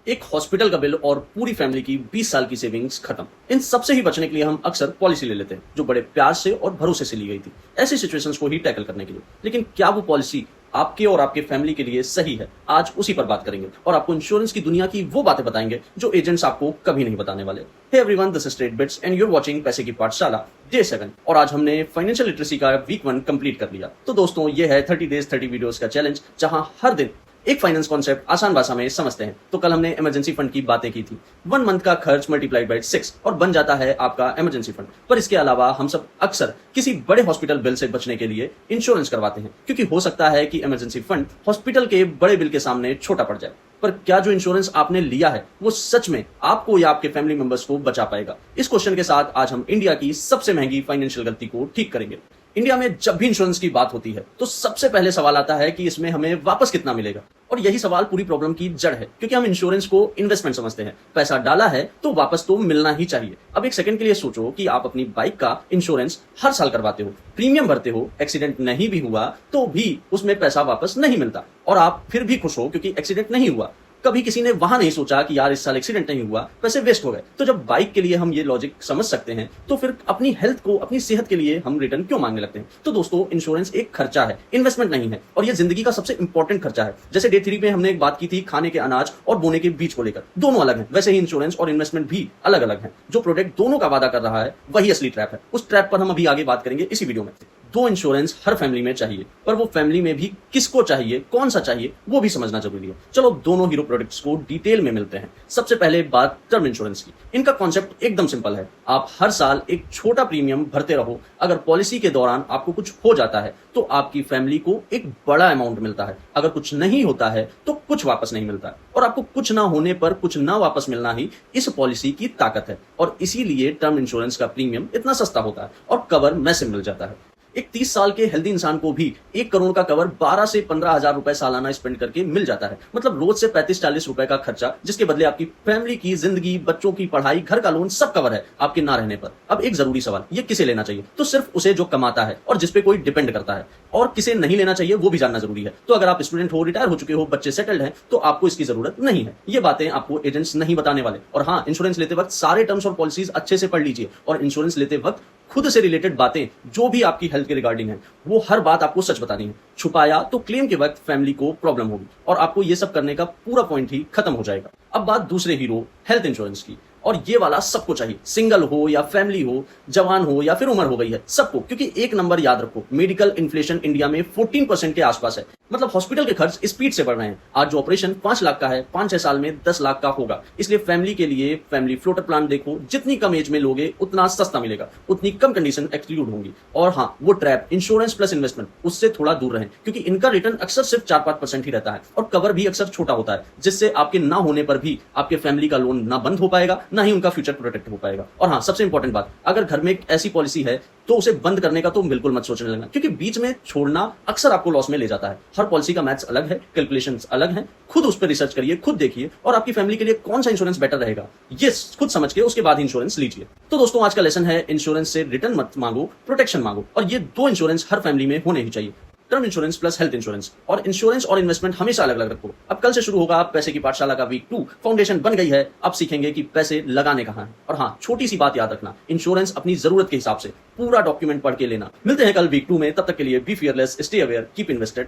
एक हॉस्पिटल का बिल और पूरी फैमिली की 20 साल की सेविंग्स खत्म। इन सब से ही बचने के लिए हम अक्सर पॉलिसी ले लेते हैं जो बड़े प्यार से और भरोसे से ली गई थी, ऐसी सिचुएशंस को ही टैकल करने के लिए। लेकिन क्या वो पॉलिसी आपके और आपके फैमिली के लिए सही है? आज उसी पर बात करेंगे और आपको इंश्योरेंस की दुनिया की वो बातें बताएंगे जो एजेंट्स आपको कभी नहीं बताने वाले। Hey everyone, this is Trade Bits and you are watching पैसे की पाठशाला डे 7। और आज हमने फाइनेंशियल लिटरेसी का वीक 1 कंप्लीट कर लिया। तो दोस्तों, ये है 30 डेज 30 वीडियोस का चैलेंज, जहां हर दिन एक फाइनेंस कॉन्सेप्ट आसान भाषा में समझते हैं। तो कल हमने इमरजेंसी फंड की बातें की थी। 1 मंथ का खर्च मल्टीप्लाइड बाय 6 और बन जाता है आपका इमरजेंसी फंड। पर इसके अलावा हम सब अक्सर किसी बड़े हॉस्पिटल बिल से बचने के लिए इंश्योरेंस करवाते हैं, क्योंकि हो सकता है कि इमरजेंसी फंड हॉस्पिटल के बड़े बिल के सामने छोटा पड़ जाए। पर क्या जो इंश्योरेंस आपने लिया है वो सच में आपको या आपके फैमिली मेंबर्स को बचा पाएगा? इस क्वेश्चन के साथ आज हम इंडिया की सबसे महंगी फाइनेंशियल गलती को ठीक करेंगे। इंडिया में जब भी इंश्योरेंस की बात होती है तो सबसे पहले सवाल आता है कि इसमें हमें वापस कितना मिलेगा। और यही सवाल पूरी प्रॉब्लम की जड़ है, क्योंकि हम इंश्योरेंस को इन्वेस्टमेंट समझते हैं। पैसा डाला है तो वापस तो मिलना ही चाहिए। अब एक सेकंड के लिए सोचो कि आप अपनी बाइक का इंश्योरेंस हर साल करवाते हो, प्रीमियम भरते हो, एक्सीडेंट नहीं भी हुआ तो भी उसमें पैसा वापस नहीं मिलता, और आप फिर भी खुश हो क्योंकि एक्सीडेंट नहीं हुआ। कभी किसी ने वहां नहीं सोचा कि यार इस साल एक्सीडेंट नहीं हुआ, पैसे वेस्ट हो गए। तो जब बाइक के लिए हम ये लॉजिक समझ सकते हैं तो फिर अपनी हेल्थ को, अपनी सेहत के लिए हम रिटर्न क्यों मांगने लगते हैं? तो दोस्तों, इंश्योरेंस एक खर्चा है, इन्वेस्टमेंट नहीं है, और ये जिंदगी का सबसे इंपॉर्टेंट खर्चा है। जैसे डे 3 में हमने एक बात की थी खाने के अनाज और बोने के बीज को लेकर, दोनों अलग हैं। वैसे ही इंश्योरेंस और इन्वेस्टमेंट भी अलग अलग हैं। जो प्रोडक्ट दोनों का वादा कर रहा है वही असली ट्रैप है। उस ट्रैप पर हम अभी आगे बात करेंगे इसी वीडियो में। दो इंश्योरेंस हर फैमिली में चाहिए, पर वो फैमिली में भी किसको चाहिए, कौन सा चाहिए, वो भी समझना जरूरी है। चलो दोनों हीरो प्रोडक्ट्स को डिटेल में मिलते हैं। सबसे पहले बात टर्म इंश्योरेंस की। इनका कॉन्सेप्ट एकदम सिंपल है। आप हर साल एक छोटा प्रीमियम भरते रहो। अगर पॉलिसी के दौरान आपको कुछ हो जाता है तो आपकी फैमिली को एक बड़ा अमाउंट मिलता है। अगर कुछ नहीं होता है तो कुछ वापस नहीं मिलता, और आपको कुछ ना होने पर कुछ ना वापस मिलना ही इस पॉलिसी की ताकत है। और इसीलिए टर्म इंश्योरेंस का प्रीमियम इतना सस्ता होता है और कवर मैसिव मिल जाता है। एक 30 साल के हेल्दी इंसान को भी 1 करोड़ का कवर 12 से 15 हजार रुपए सालाना स्पेंड करके मिल जाता है। मतलब रोज से 35-40 रुपए का खर्चा, जिसके बदले आपकी फैमिली की जिंदगी, बच्चों की पढ़ाई, घर का लोन सब कवर है आपके ना रहने पर। अब एक जरूरी सवाल, ये किसे लेना चाहिए? तो सिर्फ उसे जो कमाता है और जिसपे कोई डिपेंड करता है। और किसे नहीं लेना चाहिए वो भी जानना जरूरी है। तो अगर आप स्टूडेंट हो, रिटायर हो चुके हो, बच्चे सेटल्ड हैं, तो आपको इसकी जरूरत नहीं है। ये बातें आपको एजेंट्स नहीं बताने वाले। और हाँ, इंश्योरेंस लेते वक्त सारे टर्म्स और पॉलिसीज अच्छे से पढ़ लीजिए, और इंश्योरेंस लेते वक्त खुद से रिलेटेड बातें जो भी आपकी हेल्थ के रिगार्डिंग है वो हर बात आपको सच बतानी है। छुपाया तो क्लेम के वक्त फैमिली को प्रॉब्लम होगी, और आपको ये सब करने का पूरा पॉइंट ही खत्म हो जाएगा। अब बात दूसरे हीरो हेल्थ इंश्योरेंस की, और ये वाला सबको चाहिए, सिंगल हो या फैमिली हो, जवान हो या फिर उम्र हो गई है, सबको। क्योंकि एक नंबर याद रखो, मेडिकल इन्फ्लेशन इंडिया में 14% के आसपास है। मतलब हॉस्पिटल के खर्च स्पीड से बढ़ रहे हैं। आज जो ऑपरेशन 5 लाख का है, 5-6 साल में 10 लाख का होगा। इसलिए फैमिली के लिए फैमिली फ्लोटर प्लान देखो। जितनी कम एज में लोगे उतना सस्ता मिलेगा, उतनी कम कंडीशन एक्सक्लूड होंगी। और हाँ, वो ट्रैप इंश्योरेंस प्लस इन्वेस्टमेंट, उससे थोड़ा दूर रहें, क्योंकि इनका रिटर्न अक्सर सिर्फ 4-5% ही रहता है, और कवर भी अक्सर छोटा होता है, जिससे आपके ना होने पर भी आपके फैमिली का लोन ना बंद हो पाएगा, ना ही उनका फ्यूचर प्रोटेक्ट हो पाएगा। और हाँ, सबसे इंपॉर्टेंट बात, अगर घर में एक ऐसी पॉलिसी है तो उसे बंद करने का तो बिल्कुल मत सोचने लगना, क्योंकि बीच में छोड़ना अक्सर आपको लॉस में ले जाता है। हर पॉलिसी का मैथ्स अलग है, कैलकुलेशंस अलग हैं। खुद उस पर रिसर्च करिए, खुद देखिए, और आपकी फैमिली के लिए कौन सा इंश्योरेंस बेटर रहेगा ये खुद समझ के उसके बाद इंश्योरेंस लीजिए। तो दोस्तों, आज का लेसन है इंश्योरेंस से रिटर्न मत मांगो, प्रोटेक्शन मांगो। और ये दो इंश्योरेंस हर फैमिली में होने ही चाहिए, term insurance plus health insurance. और इंश्योरेंस और इन्वेस्टमेंट हमेशा अलग अलग रखो। अब कल से शुरू होगा पैसे की पाठशाला का वीक 2। फाउंडेशन बन गई है, अब सीखेंगे कि पैसे लगाने कहां हैं। और हाँ, छोटी सी बात याद रखना, इंश्योरेंस अपनी जरूरत के हिसाब से पूरा डॉक्यूमेंट पढ़ के लेना। मिलते हैं कल वीक 2 में, तब तक के लिए be fearless, stay aware, keep invested.